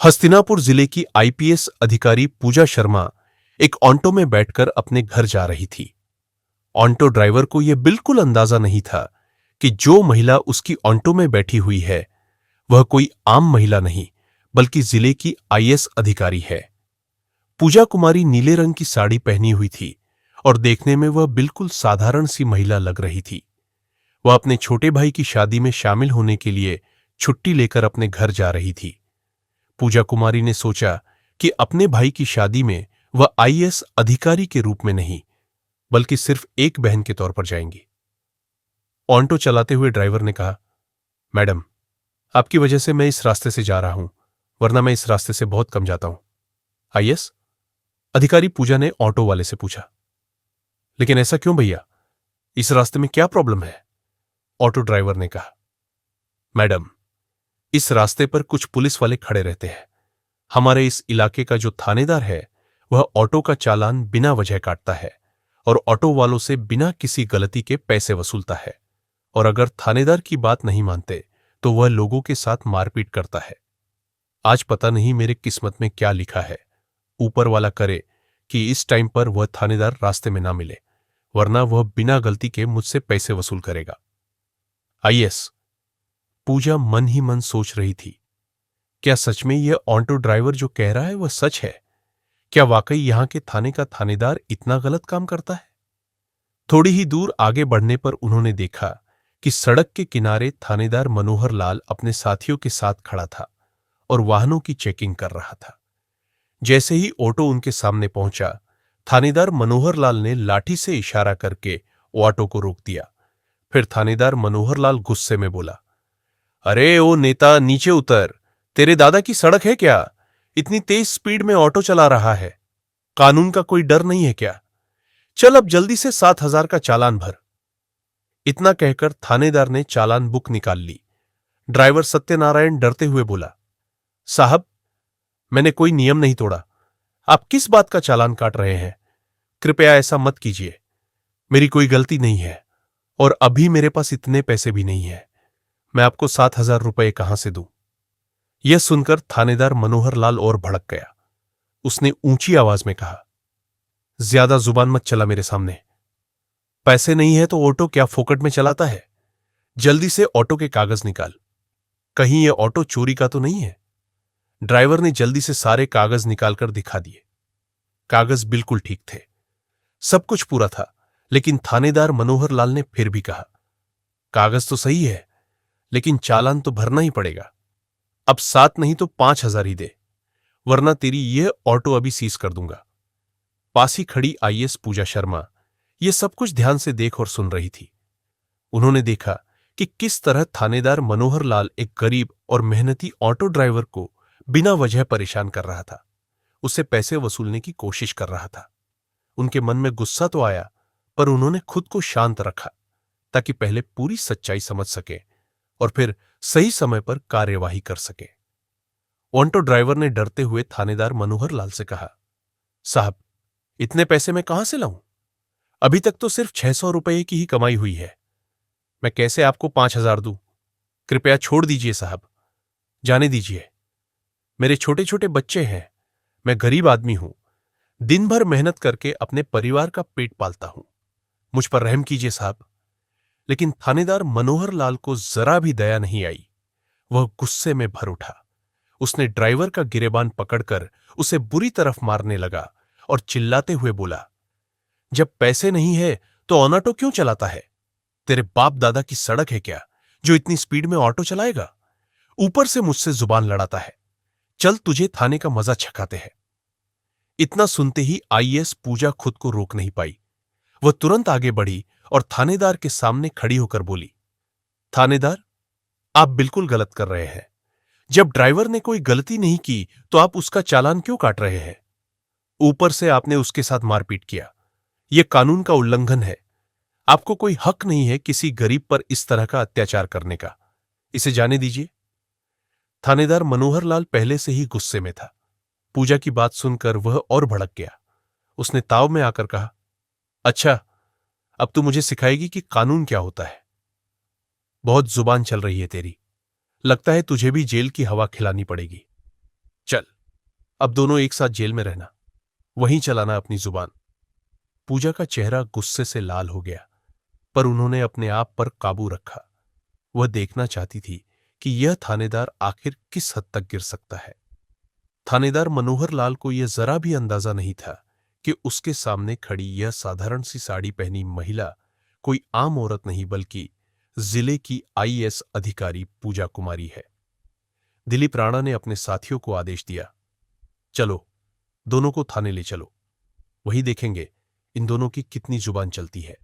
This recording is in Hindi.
हस्तिनापुर जिले की आईपीएस अधिकारी पूजा शर्मा एक ऑटो में बैठकर अपने घर जा रही थी। ऑटो ड्राइवर को यह बिल्कुल अंदाजा नहीं था कि जो महिला उसकी ऑटो में बैठी हुई है वह कोई आम महिला नहीं बल्कि जिले की आईएएस अधिकारी है। पूजा कुमारी नीले रंग की साड़ी पहनी हुई थी और देखने में वह बिल्कुल साधारण सी महिला लग रही थी। वह अपने छोटे भाई की शादी में शामिल होने के लिए छुट्टी लेकर अपने घर जा रही थी। पूजा कुमारी ने सोचा कि अपने भाई की शादी में वह आईएएस अधिकारी के रूप में नहीं बल्कि सिर्फ एक बहन के तौर पर जाएंगी। ऑटो चलाते हुए ड्राइवर ने कहा, मैडम, आपकी वजह से मैं इस रास्ते से जा रहा हूं, वरना मैं इस रास्ते से बहुत कम जाता हूं। आईएएस अधिकारी पूजा ने ऑटो वाले से पूछा, लेकिन ऐसा क्यों भैया, इस रास्ते में क्या प्रॉब्लम है? ऑटो ड्राइवर ने कहा, मैडम, इस रास्ते पर कुछ पुलिस वाले खड़े रहते हैं। हमारे इस इलाके का जो थानेदार है वह ऑटो का चालान बिना वजह काटता है और ऑटो वालों से बिना किसी गलती के पैसे वसूलता है, और अगर थानेदार की बात नहीं मानते तो वह लोगों के साथ मारपीट करता है। आज पता नहीं मेरे किस्मत में क्या लिखा है। ऊपर वाला करे कि इस टाइम पर वह थानेदार रास्ते में ना मिले, वरना वह बिना गलती के मुझसे पैसे वसूल करेगा। आईएएस पूजा मन ही मन सोच रही थी, क्या सच में यह ऑटो ड्राइवर जो कह रहा है वह सच है? क्या वाकई यहां के थाने का थानेदार इतना गलत काम करता है? थोड़ी ही दूर आगे बढ़ने पर उन्होंने देखा कि सड़क के किनारे थानेदार मनोहर लाल अपने साथियों के साथ खड़ा था और वाहनों की चेकिंग कर रहा था। जैसे ही ऑटो उनके सामने पहुंचा, थानेदार मनोहर लाल ने लाठी से इशारा करके ऑटो को रोक दिया। फिर थानेदार मनोहर लाल गुस्से में बोला, अरे ओ नेता, नीचे उतर। तेरे दादा की सड़क है क्या? इतनी तेज स्पीड में ऑटो चला रहा है। कानून का कोई डर नहीं है क्या? चल अब जल्दी से 7,000 का चालान भर। इतना कहकर थानेदार ने चालान बुक निकाल ली। ड्राइवर सत्यनारायण डरते हुए बोला, साहब, मैंने कोई नियम नहीं तोड़ा। आप किस बात का चालान काट रहे हैं? कृपया ऐसा मत कीजिए। मेरी कोई गलती नहीं है और अभी मेरे पास इतने पैसे भी नहीं है। मैं आपको 7,000 रुपये कहां से दूं? यह सुनकर थानेदार मनोहर लाल और भड़क गया। उसने ऊंची आवाज में कहा, ज्यादा जुबान मत चला मेरे सामने। पैसे नहीं है तो ऑटो क्या फोकट में चलाता है? जल्दी से ऑटो के कागज निकाल। कहीं यह ऑटो चोरी का तो नहीं है? ड्राइवर ने जल्दी से सारे कागज निकालकर दिखा दिए। कागज बिल्कुल ठीक थे, सब कुछ पूरा था, लेकिन थानेदार मनोहर लाल ने फिर भी कहा, कागज तो सही है, लेकिन चालान तो भरना ही पड़ेगा। अब 7 नहीं तो 5,000 ही दे, वरना तेरी यह ऑटो अभी सीज कर दूंगा। पास ही खड़ी आईएएस पूजा शर्मा यह सब कुछ ध्यान से देख और सुन रही थी। उन्होंने देखा कि किस तरह थानेदार मनोहर लाल एक गरीब और मेहनती ऑटो ड्राइवर को बिना वजह परेशान कर रहा था, उससे पैसे वसूलने की कोशिश कर रहा था। उनके मन में गुस्सा तो आया, पर उन्होंने खुद को शांत रखा ताकि पहले पूरी सच्चाई समझ सके और फिर सही समय पर कार्यवाही कर सके। ऑटो ड्राइवर ने डरते हुए थानेदार मनोहर लाल से कहा, साहब, इतने पैसे मैं कहां से लाऊं? अभी तक तो सिर्फ 600 रुपये की ही कमाई हुई है। मैं कैसे आपको 5,000 दूं? कृपया छोड़ दीजिए साहब, जाने दीजिए। मेरे छोटे छोटे बच्चे हैं, मैं गरीब आदमी हूं, दिन भर मेहनत करके अपने परिवार का पेट पालता हूं। मुझ पर रहम कीजिए साहब। लेकिन थानेदार मनोहर लाल को जरा भी दया नहीं आई। वह गुस्से में भर उठा। उसने ड्राइवर का गिरेबान पकड़कर उसे बुरी तरफ मारने लगा और चिल्लाते हुए बोला, जब पैसे नहीं है तो ऑटो क्यों चलाता है? तेरे बाप दादा की सड़क है क्या जो इतनी स्पीड में ऑटो चलाएगा? ऊपर से मुझसे जुबान लड़ाता है। चल तुझे थाने का मजा छकाते हैं। इतना सुनते ही आईएएस पूजा खुद को रोक नहीं पाई। वह तुरंत आगे बढ़ी और थानेदार के सामने खड़ी होकर बोली, थानेदार, आप बिल्कुल गलत कर रहे हैं। जब ड्राइवर ने कोई गलती नहीं की तो आप उसका चालान क्यों काट रहे हैं? ऊपर से आपने उसके साथ मारपीट किया। यह कानून का उल्लंघन है। आपको कोई हक नहीं है किसी गरीब पर इस तरह का अत्याचार करने का। इसे जाने दीजिए। थानेदार मनोहर लाल पहले से ही गुस्से में था। पूजा की बात सुनकर वह और भड़क गया। उसने ताव में आकर कहा, अच्छा, अब तू मुझे सिखाएगी कि कानून क्या होता है। बहुत जुबान चल रही है तेरी। लगता है तुझे भी जेल की हवा खिलानी पड़ेगी। चल। अब दोनों एक साथ जेल में रहना, वहीं चलाना अपनी जुबान। पूजा का चेहरा गुस्से से लाल हो गया, पर उन्होंने अपने आप पर काबू रखा। वह देखना चाहती थी कि यह थानेदार आखिर किस हद तक गिर सकता है। थानेदार मनोहर लाल को यह जरा भी अंदाजा नहीं था कि उसके सामने खड़ी यह साधारण सी साड़ी पहनी महिला कोई आम औरत नहीं बल्कि जिले की आईएएस अधिकारी पूजा कुमारी है। दिलीप राणा ने अपने साथियों को आदेश दिया, चलो, दोनों को थाने ले चलो, वही देखेंगे इन दोनों की कितनी जुबान चलती है।